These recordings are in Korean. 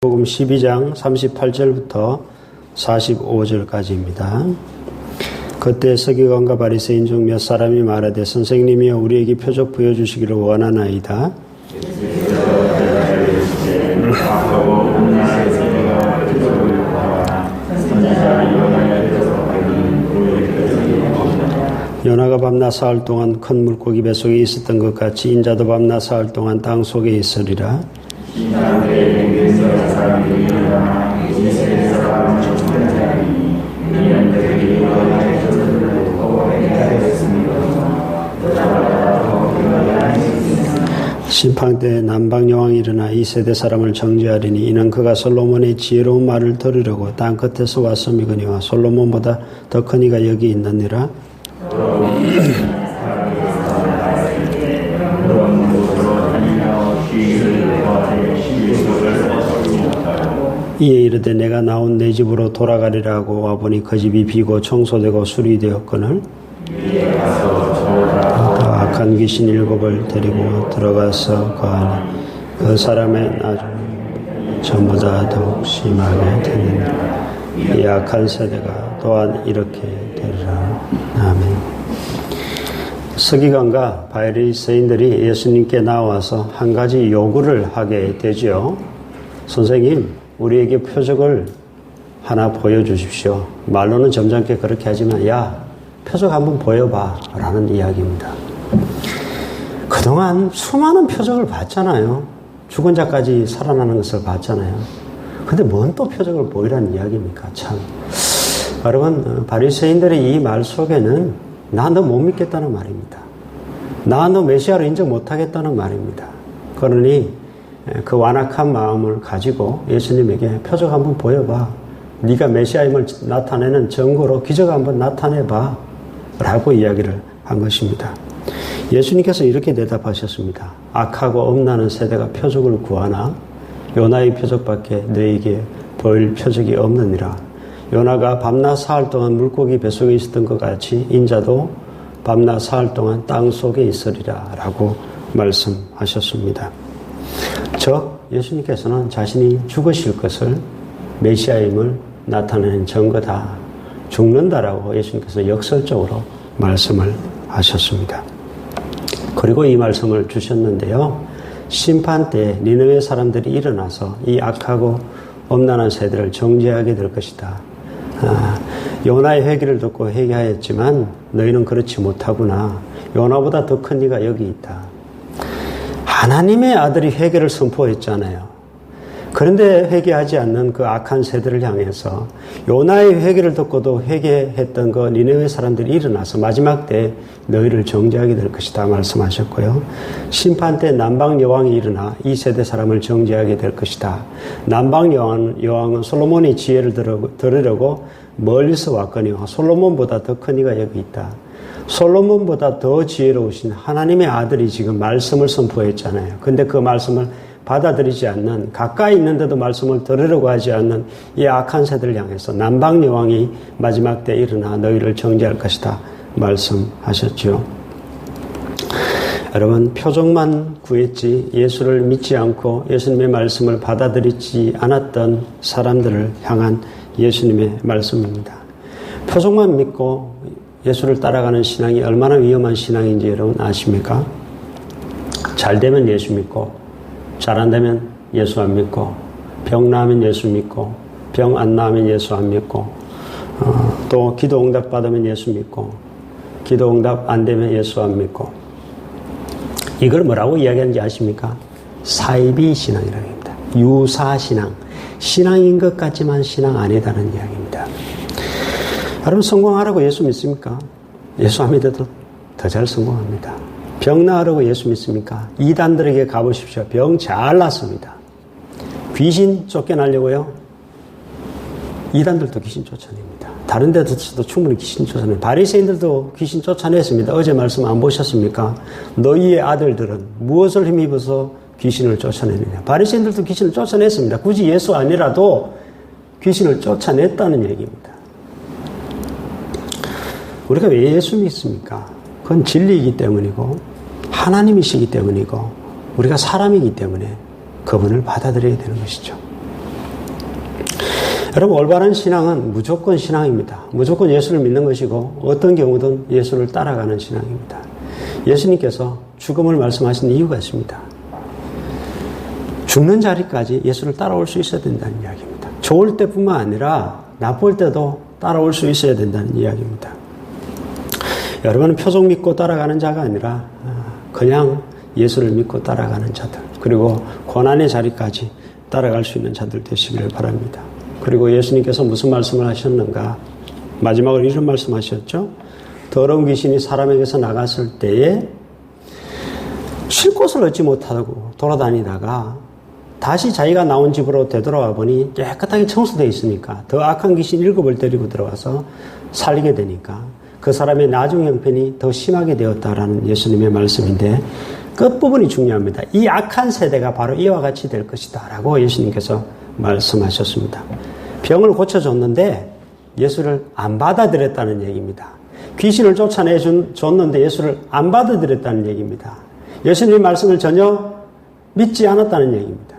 복음 12장 38절부터 45절까지입니다. 그때 서기관과 바리새인 중 몇 사람이 말하되 선생님이여 우리에게 표적 보여주시기를 원하나이다. 요나가 밤낮 사흘 동안 큰 물고기 뱃속에 있었던 것 같이 인자도 밤낮 사흘 동안 땅 속에 있으리라. 심판 때 남방 여왕이 일어나 이 세대 사람을 정죄하리니 이는 그가 솔로몬의 지혜로운 말을 들으려고 땅 끝에서 왔음이거니와 솔로몬보다 더 큰 이가 여기 있느니라. 이에 이르되 내가 나온 내 집으로 돌아가리라 하고 와보니 그 집이 비고 청소되고 수리되었거늘 또 악한 귀신 7을 데리고 들어가서 그 안에 그 사람의 나중에 전보다 더욱 심하게 되느니라. 이 악한 세대가 또한 이렇게 되리라. 아멘. 서기관과 바리새인들이 예수님께 나와서 한 가지 요구를 하게 되죠. 선생님, 우리에게 표적을 하나 보여주십시오. 말로는 점잖게 그렇게 하지만 야, 표적 한번 보여봐 라는 이야기입니다. 그동안 수많은 표적을 봤잖아요. 죽은 자까지 살아나는 것을 봤잖아요. 근데 뭔 또 표적을 보이라는 이야기입니까? 참. 여러분, 바리새인들의 이 말 속에는 나 너 못 믿겠다는 말입니다. 나 너 메시아로 인정 못하겠다는 말입니다. 그러니 그 완악한 마음을 가지고 예수님에게 표적 한번 보여봐. 네가 메시아임을 나타내는 증거로 기적 한번 나타내봐 라고 이야기를 한 것입니다. 예수님께서 이렇게 대답하셨습니다. 악하고 엄나는 세대가 표적을 구하나 요나의 표적밖에 너에게 보일 표적이 없느니라. 요나가 밤낮 사흘 동안 물고기 뱃속에 있었던 것 같이 인자도 밤낮 사흘 동안 땅 속에 있으리라 라고 말씀하셨습니다. 즉 예수님께서는 자신이 죽으실 것을 메시아임을 나타내는 증거다. 죽는다라고 예수님께서 역설적으로 말씀을 하셨습니다. 그리고 이 말씀을 주셨는데요. 심판 때 니느웨 사람들이 일어나서 이 악하고 엄난한 세대를 정죄하게 될 것이다. 요나의 회개를 듣고 회개하였지만 너희는 그렇지 못하구나. 요나보다 더 큰 이가 여기 있다. 하나님의 아들이 회개를 선포했잖아요. 그런데 회개하지 않는 그 악한 세대를 향해서 요나의 회개를 듣고도 회개했던 그 니느웨 사람들이 일어나서 마지막 때 너희를 정죄하게 될 것이다 말씀하셨고요. 심판 때 남방 여왕이 일어나 이 세대 사람을 정죄하게 될 것이다. 남방 여왕은 솔로몬의 지혜를 들으려고 멀리서 왔거니와 솔로몬보다 더 큰 이가 여기 있다. 솔로몬보다 더 지혜로우신 하나님의 아들이 지금 말씀을 선포했잖아요. 근데 그 말씀을 받아들이지 않는, 가까이 있는데도 말씀을 들으려고 하지 않는 이 악한 세대를 향해서 남방 여왕이 마지막 때 일어나 너희를 정죄할 것이다 말씀하셨죠. 여러분, 표적만 구했지 예수를 믿지 않고 예수님의 말씀을 받아들이지 않았던 사람들을 향한 예수님의 말씀입니다. 표적만 믿고 예수를 따라가는 신앙이 얼마나 위험한 신앙인지 여러분 아십니까? 잘 되면 예수 믿고 잘 안 되면 예수 안 믿고 병 나으면 예수 믿고 병 안 나으면 예수 안 믿고 또 기도 응답 받으면 예수 믿고 기도 응답 안 되면 예수 안 믿고 이걸 뭐라고 이야기하는지 아십니까? 사이비 신앙이라고 합니다. 유사신앙. 신앙인 것 같지만 신앙 아니다는 이야기입니다. 여러분 성공하라고 예수 믿습니까? 예수 안 믿어도 더 잘 성공합니다. 병 나으라고 예수 믿습니까? 이단들에게 가보십시오. 병 잘 낫습니다. 귀신 쫓겨나려고요? 이단들도 귀신 쫓아냅니다. 다른 데서도 충분히 귀신 쫓아냅니다. 바리새인들도 귀신 쫓아냈습니다. 어제 말씀 안 보셨습니까? 너희의 아들들은 무엇을 힘입어서 귀신을 쫓아내느냐. 바리새인들도 귀신을 쫓아냈습니다. 굳이 예수 아니라도 귀신을 쫓아냈다는 얘기입니다. 우리가 왜 예수 믿습니까? 그건 진리이기 때문이고 하나님이시기 때문이고 우리가 사람이기 때문에 그분을 받아들여야 되는 것이죠. 여러분, 올바른 신앙은 무조건 신앙입니다. 무조건 예수를 믿는 것이고 어떤 경우든 예수를 따라가는 신앙입니다. 예수님께서 죽음을 말씀하신 이유가 있습니다. 죽는 자리까지 예수를 따라올 수 있어야 된다는 이야기입니다. 좋을 때뿐만 아니라 나쁠 때도 따라올 수 있어야 된다는 이야기입니다. 여러분은 표적 믿고 따라가는 자가 아니라 그냥 예수를 믿고 따라가는 자들, 그리고 고난의 자리까지 따라갈 수 있는 자들 되시기를 바랍니다. 그리고 예수님께서 무슨 말씀을 하셨는가? 마지막으로 이런 말씀하셨죠. 더러운 귀신이 사람에게서 나갔을 때에 쉴 곳을 얻지 못하고 돌아다니다가 다시 자기가 나온 집으로 되돌아와 보니 깨끗하게 청소되어 있으니까 더 악한 귀신 7을 데리고 들어와서 살리게 되니까 그 사람의 나중 형편이 더 심하게 되었다라는 예수님의 말씀인데, 끝부분이 중요합니다. 이 악한 세대가 바로 이와 같이 될 것이다 라고 예수님께서 말씀하셨습니다. 병을 고쳐줬는데 예수를 안 받아들였다는 얘기입니다. 귀신을 쫓아내줬는데 예수를 안 받아들였다는 얘기입니다. 예수님의 말씀을 전혀 믿지 않았다는 얘기입니다.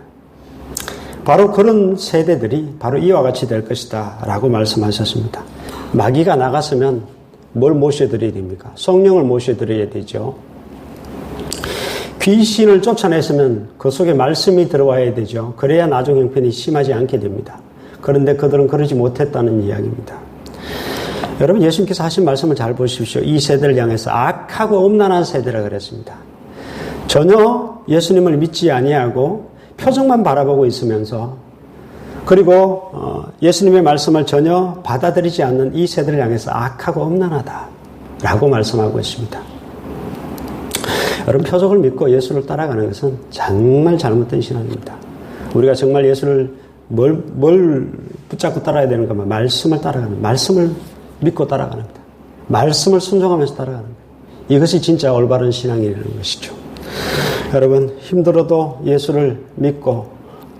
바로 그런 세대들이 바로 이와 같이 될 것이다 라고 말씀하셨습니다. 마귀가 나갔으면 뭘 모셔드려야 됩니까? 성령을 모셔드려야 되죠. 귀신을 쫓아냈으면 그 속에 말씀이 들어와야 되죠. 그래야 나중 형편이 심하지 않게 됩니다. 그런데 그들은 그러지 못했다는 이야기입니다. 여러분, 예수님께서 하신 말씀을 잘 보십시오. 이 세대를 향해서 악하고 음란한 세대라 그랬습니다. 전혀 예수님을 믿지 아니하고 표정만 바라보고 있으면서, 그리고 예수님의 말씀을 전혀 받아들이지 않는 이 세대를 향해서 악하고 음란하다라고 말씀하고 있습니다. 여러분, 표적을 믿고 예수를 따라가는 것은 정말 잘못된 신앙입니다. 우리가 정말 예수를 뭘 붙잡고 따라야 되는가 하면 말씀을 따라가는, 말씀을 믿고 따라가는 겁니다. 말씀을 순종하면서 따라가는 거예요. 이것이 진짜 올바른 신앙이라는 것이죠. 여러분, 힘들어도 예수를 믿고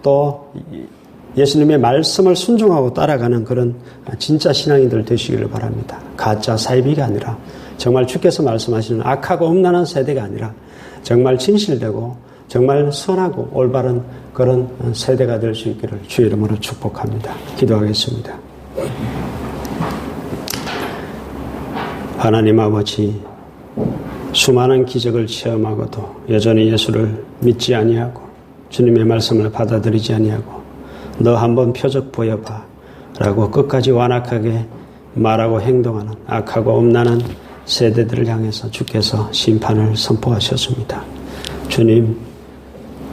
또 예수님의 말씀을 순종하고 따라가는 그런 진짜 신앙인들 되시기를 바랍니다. 가짜 사이비가 아니라 정말 주께서 말씀하시는 악하고 음란한 세대가 아니라 정말 진실되고 정말 선하고 올바른 그런 세대가 될 수 있기를 주의 이름으로 축복합니다. 기도하겠습니다. 하나님 아버지, 수많은 기적을 체험하고도 여전히 예수를 믿지 아니하고 주님의 말씀을 받아들이지 아니하고 너 한번 표적 보여봐 라고 끝까지 완악하게 말하고 행동하는 악하고 음란한 세대들을 향해서 주께서 심판을 선포하셨습니다. 주님,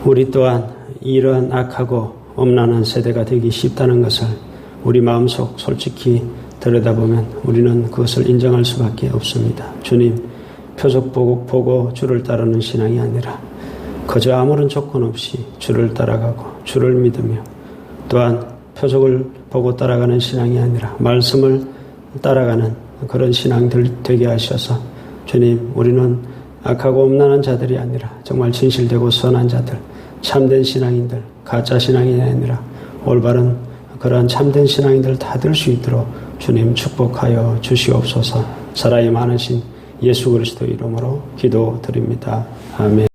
우리 또한 이러한 악하고 음란한 세대가 되기 쉽다는 것을 우리 마음속 솔직히 들여다보면 우리는 그것을 인정할 수밖에 없습니다. 주님, 표적 보고 주를 따르는 신앙이 아니라 그저 아무런 조건 없이 주를 따라가고 주를 믿으며, 또한 표적을 보고 따라가는 신앙이 아니라 말씀을 따라가는 그런 신앙들 되게 하셔서 주님, 우리는 악하고 음란한 자들이 아니라 정말 진실되고 선한 자들, 참된 신앙인들, 가짜 신앙인이 아니라 올바른 그러한 참된 신앙인들 다 될 수 있도록 주님 축복하여 주시옵소서. 사랑이 많으신 예수 그리스도 이름으로 기도드립니다. 아멘.